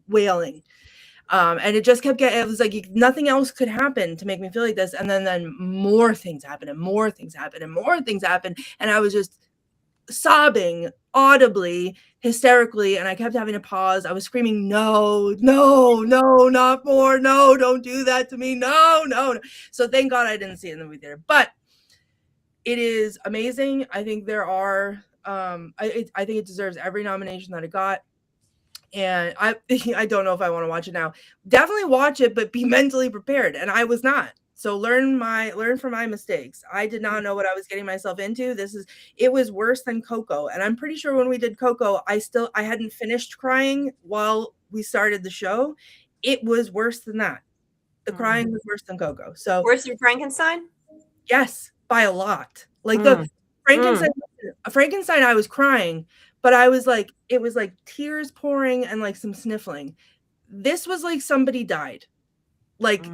it just kept getting, it was like nothing else could happen to make me feel like this. And then more things happened, and more things happened, and more things happened. And I was just sobbing audibly, hysterically, and I kept having to pause. I was screaming, no, not more. No, don't do that to me. No. So thank God I didn't see it in the movie theater. But it is amazing. I think there are, I think it deserves every nomination that it got. And I don't know if I want to watch it now. Definitely watch it, but be mentally prepared. And I was not. So learn from my mistakes. I did not know what I was getting myself into. It was worse than Coco. And I'm pretty sure when we did Coco, I hadn't finished crying while we started the show. It was worse than that. The crying was worse than Coco. So worse than Frankenstein? Yes, by a lot. Like the Frankenstein, I was crying, but I was like, it was like tears pouring and like some sniffling. This was like somebody died. Like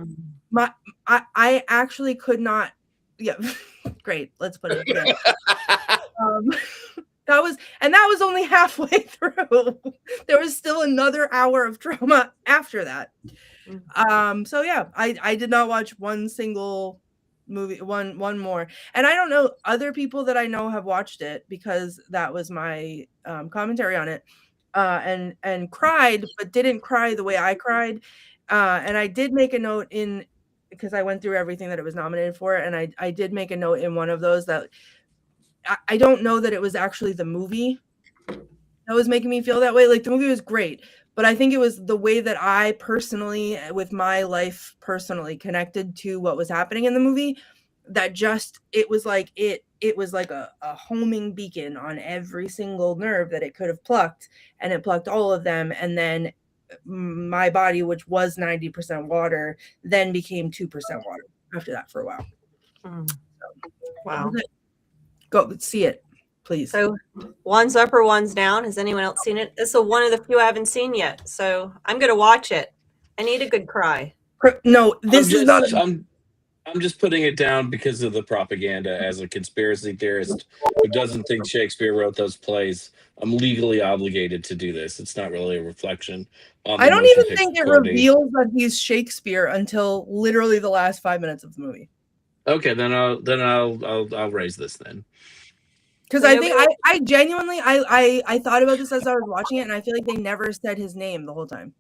I actually could not. Yeah, great. Let's put it there. That was only halfway through. There was still another hour of trauma after that. So yeah, I did not watch one single movie, one more. And I don't know, other people that I know have watched it because that was my commentary on it, and cried, but didn't cry the way I cried. And I did make a note because I went through everything that it was nominated for, and I did make a note in one of those that I don't know that it was actually the movie that was making me feel that way. Like, the movie was great, but I think it was the way that I personally, with my life personally, connected to what was happening in the movie, that just, it was like a homing beacon on every single nerve that it could have plucked, and it plucked all of them. And then my body, which was 90% water, then became 2% water after that for a while. Wow. Go see it, please. So One's up or one's down. Has anyone else seen it? This is one of the few I haven't seen yet, so I'm gonna watch it. I need a good cry. No, this is not. I'm just putting it down because of the propaganda. As a conspiracy theorist who doesn't think Shakespeare wrote those plays, I'm legally obligated to do this. It's not really a reflection on the I don't motion even picture think it quality. reveals that he's Shakespeare until literally the last 5 minutes of the movie. Okay, then I'll raise this then. Because I think I genuinely I thought about this as I was watching it, and I feel like they never said his name the whole time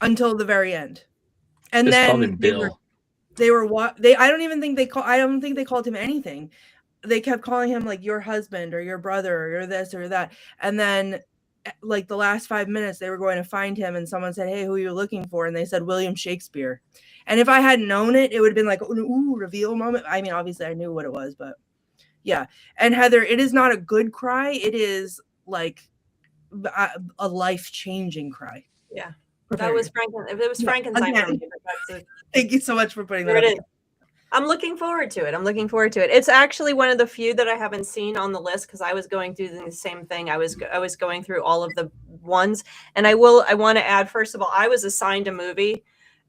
until the very end, and Just called then him Bill. I don't think they called him anything. They kept calling him like your husband or your brother or this or that, and then like the last 5 minutes they were going to find him, and someone said, "Hey, who are you looking for?" And they said William Shakespeare. And if I hadn't known it, it would have been like, ooh, reveal moment. I mean, obviously I knew what it was, but. Yeah. And Heather, it is not a good cry. It is like a life-changing cry. Yeah. That was Frankenstein. Thank you so much for putting that up. It is. I'm looking forward to it. It's actually one of the few that I haven't seen on the list because I was going through the same thing. I was going through all of the ones, and I want to add, first of all, I was assigned a movie,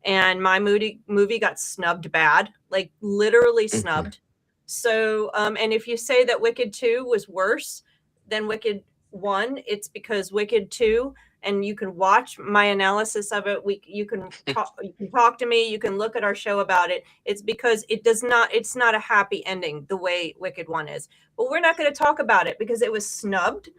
and my movie got snubbed bad, like literally snubbed. So, and if you say that Wicked 2 was worse than Wicked 1, it's because Wicked 2, and you can watch my analysis of it. You can talk to me. You can look at our show about it. It's because it's not a happy ending the way Wicked 1 is. But we're not going to talk about it because it was snubbed.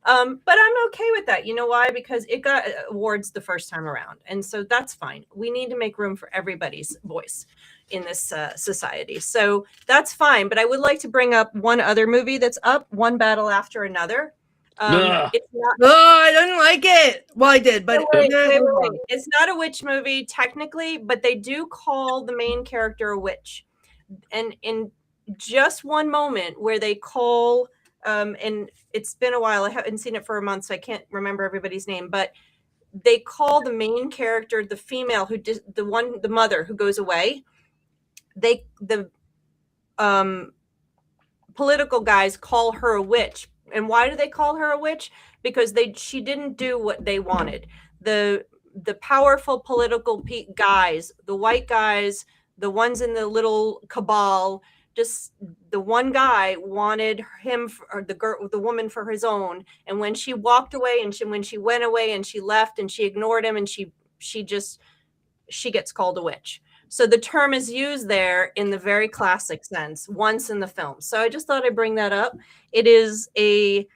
But I'm okay with that. You know why? Because it got awards the first time around. And so that's fine. We need to make room for everybody's voice in this society. So that's fine. But I would like to bring up one other movie that's up, One Battle After Another. It's not, I didn't like it. Well, I did, but wait. It's not a witch movie technically, but they do call the main character a witch. And in just one moment where they call, and it's been a while, I haven't seen it for a month, so I can't remember everybody's name, but they call the main character, the female who did the mother who goes away. The political guys call her a witch. And why do they call her a witch? Because she didn't do what they wanted. The powerful political guys, the white guys, the ones in the little cabal, just the one guy wanted him or the woman for his own. And when she walked away and when she went away and she left and she ignored him and she gets called a witch. So the term is used there in the very classic sense once in the film. So I just thought I'd bring that up. It is a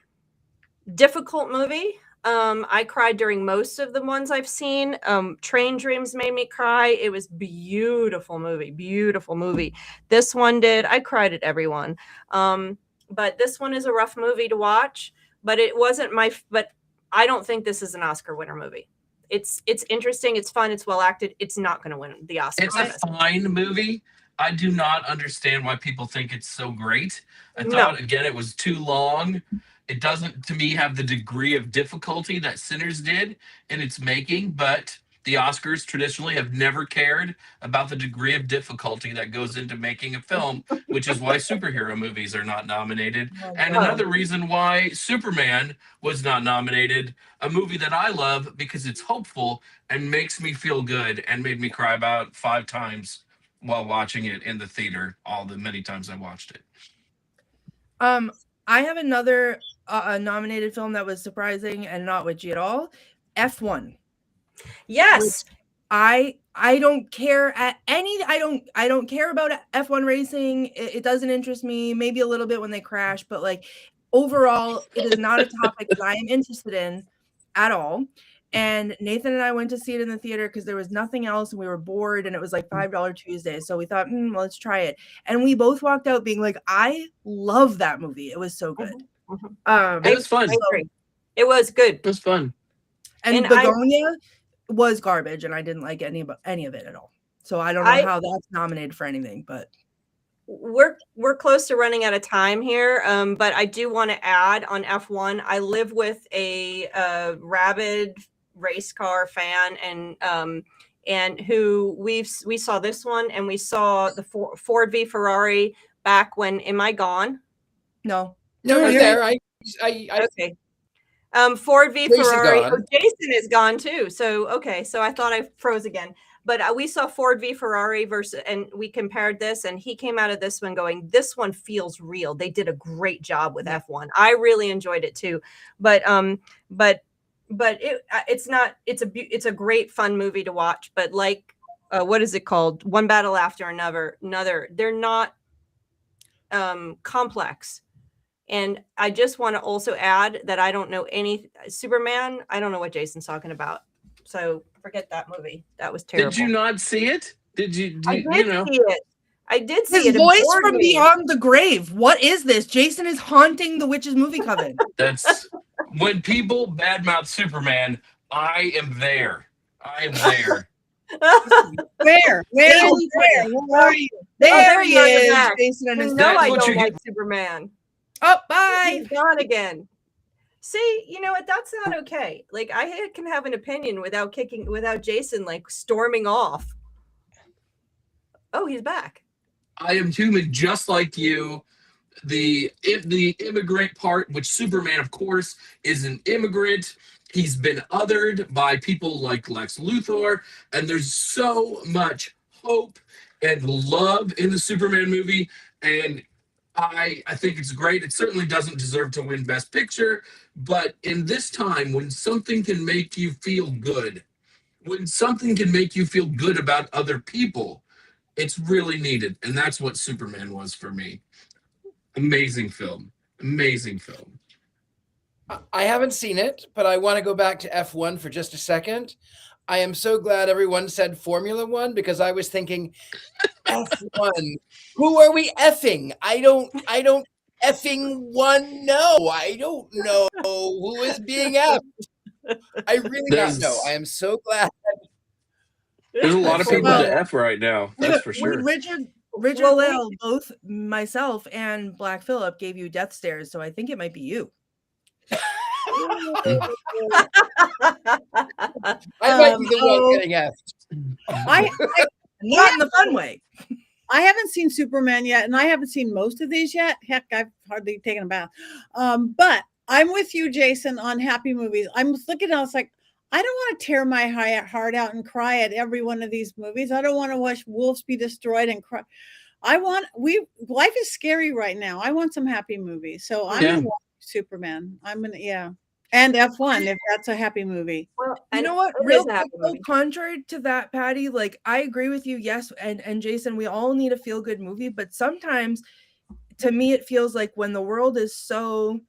difficult movie. I cried during most of the ones I've seen. Train Dreams made me cry. It was beautiful movie. This one did. I cried at everyone. But this one is a rough movie to watch. But it wasn't but I don't think this is an Oscar winner movie. It's interesting. It's fun. It's well acted. It's not going to win the Oscar. It's a fine movie. I do not understand why people think it's so great. I thought, again, it was too long. It doesn't, to me, have the degree of difficulty that Sinners did in its making, but the Oscars traditionally have never cared about the degree of difficulty that goes into making a film, which is why superhero movies are not nominated. And another reason why Superman was not nominated, a movie that I love because it's hopeful and makes me feel good and made me cry about 5 times while watching it in the theater, all the many times I watched it. I have another nominated film that was surprising and not witchy at all. F1. Yes. I don't care I don't care about F1 racing. It doesn't interest me, maybe a little bit when they crash, but like overall, it is not a topic that I am interested in at all. And Nathan and I went to see it in the theater because there was nothing else and we were bored and it was like $5 Tuesday. So we thought, let's try it. And we both walked out being like, I love that movie. It was so good. It was fun. It was good. It was fun. And Begonia was garbage and I didn't like any of it at all. So I don't know how that's nominated for anything, but we're close to running out of time here. But I do want to add on F1. I live with a rabid race car fan and who we saw this one and we saw the Ford v Ferrari back when, am I gone? No. No, you're there. I Okay. Ford v Jason's Ferrari. gone. Oh, Jason is gone too. So okay, so I thought I froze again. But we saw Ford v Ferrari and we compared this, and he came out of this one going, "This one feels real." They did a great job with F1. I really enjoyed it too. But it's not. It's a great fun movie to watch. But like, what is it called? One battle after another. They're not complex. And I just want to also add that I don't know any Superman. I don't know what Jason's talking about. So forget that movie. That was terrible. Did you not see it? Did you? I did see it. I did see His it. voice from beyond the grave. What is this? Jason is haunting the Witches Movie Coven. That's when people badmouth Superman. I am there. I am there. Where? Where are you? There he there he is. is. Jason and You his know That's I what don't you like get. Superman. Oh, bye. He's gone again. See, you know what? That's not okay. Like I can have an opinion without Jason like storming off. Oh, he's back. I am human, just like you. The immigrant part, which Superman, of course, is an immigrant. He's been othered by people like Lex Luthor, and there's so much hope and love in the Superman movie, and I think it's great. It certainly doesn't deserve to win Best Picture, but in this time when something can make you feel good, when something can make you feel good about other people, it's really needed, and that's what Superman was for me. Amazing film. Amazing film. I haven't seen it, but I want to go back to F1 for just a second. I am so glad everyone said Formula One because I was thinking F1. Who are we effing? I don't effing one know. I don't know who is being effed. I really don't know. I am so glad. There's a lot of people Well, to F right now. That's for sure. Richard Well, Lale, both myself and Black Phillip gave you death stares, so I think it might be you. I might be the one getting effed. Not in the fun way. I haven't seen Superman yet, and I haven't seen most of these yet. Heck, I've hardly taken a bath. But I'm with you, Jason, on happy movies. I'm looking at it, I was like, I don't want to tear my heart out and cry at every one of these movies. I don't want to watch wolves be destroyed and cry. Life is scary right now. I want some happy movies. So I'm gonna watch Superman. And F1 if that's a happy movie. Well, You know what? Real quick, though, contrary to that, Patty, like I agree with you. Yes, and Jason, we all need a feel-good movie, but sometimes to me it feels like when the world is so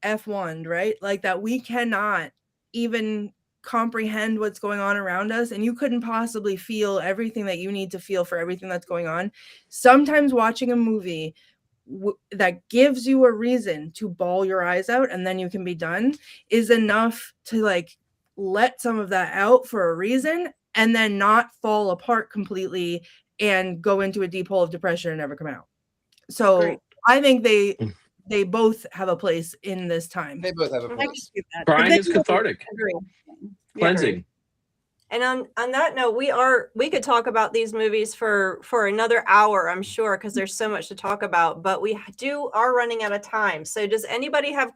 F1'd, right? Like that we cannot even comprehend what's going on around us, and you couldn't possibly feel everything that you need to feel for everything that's going on. Sometimes watching a movie that gives you a reason to bawl your eyes out and then you can be done is enough to like let some of that out for a reason and then not fall apart completely and go into a deep hole of depression and never come out. So great. I think they both have a place in this time. They both have a place. Crying is cathartic. Cleansing. And on that note, we could talk about these movies for another hour, I'm sure, because there's so much to talk about, but we are running out of time. So does anybody have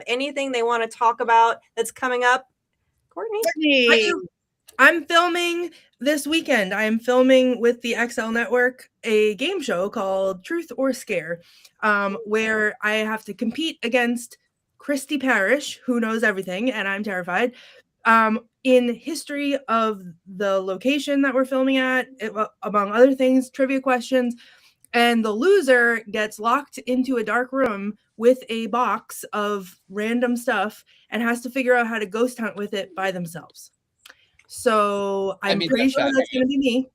anything they want to talk about that's coming up? Courtney? I'm filming this weekend. I am filming with the XL Network a game show called Truth or Scare, where I have to compete against Christy Parrish, who knows everything, and I'm terrified, in history of the location that we're filming at, among other things, trivia questions. And the loser gets locked into a dark room with a box of random stuff and has to figure out how to ghost hunt with it by themselves. So I'm pretty sure that's going to be me.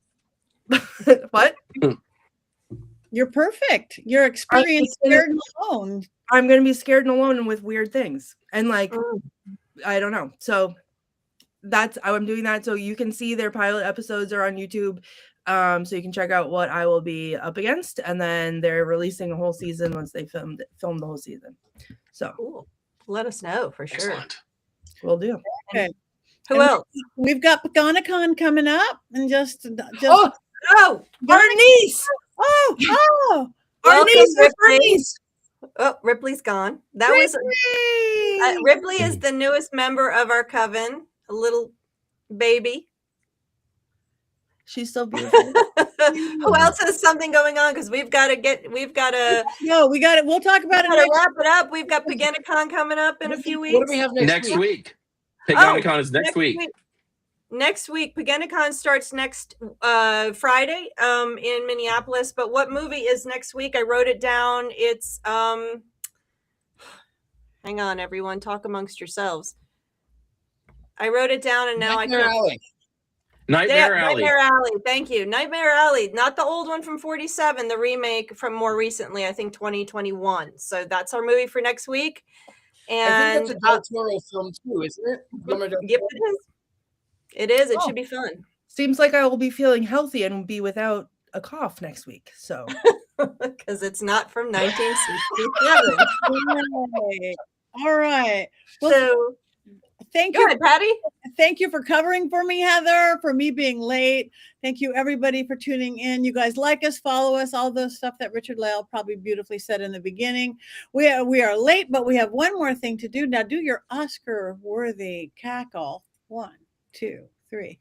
What? You're perfect. You're experienced, scared and alone. I'm going to be scared and alone and with weird things. And like, I don't know. So that's how I'm doing that. So you can see their pilot episodes are on YouTube. So you can check out what I will be up against. And then they're releasing a whole season once they film the whole season. So cool. Let us know for sure. Excellent. Will do. Okay. Who else? We've got PaganaCon coming up, and just our niece. Our Welcome, niece. Bernice. Oh, Ripley's gone. That was Ripley is the newest member of our coven, a little baby. She's so beautiful. Who else has something going on? Because we've got to. No, we got it. We'll talk about it. Wrap it up. We've got PaganaCon coming up in a few weeks. What do we have next week? PaganaCon is next week. Next week, PaganaCon starts next Friday in Minneapolis. But what movie is next week? I wrote it down. It's hang on, everyone, talk amongst yourselves. I wrote it down, and now Nightmare Alley. Nightmare Alley. Nightmare Alley. Thank you. Nightmare Alley, not the old one from 47, the remake from more recently, I think 2021. So that's our movie for next week. And I think that's a Del Toro film too, isn't it? Yep, it is. It is. It should be fun. Seems like I will be feeling healthy and be without a cough next week. So because it's not from 1967. All right. Well, so thank go you, ahead, Patty. Thank you for covering for me, Heather, for me being late. Thank you, everybody, for tuning in. You guys like us, follow us, all the stuff that Richard Lale probably beautifully said in the beginning. We are late, but we have one more thing to do. Now do your Oscar-worthy cackle. 1, 2, 3.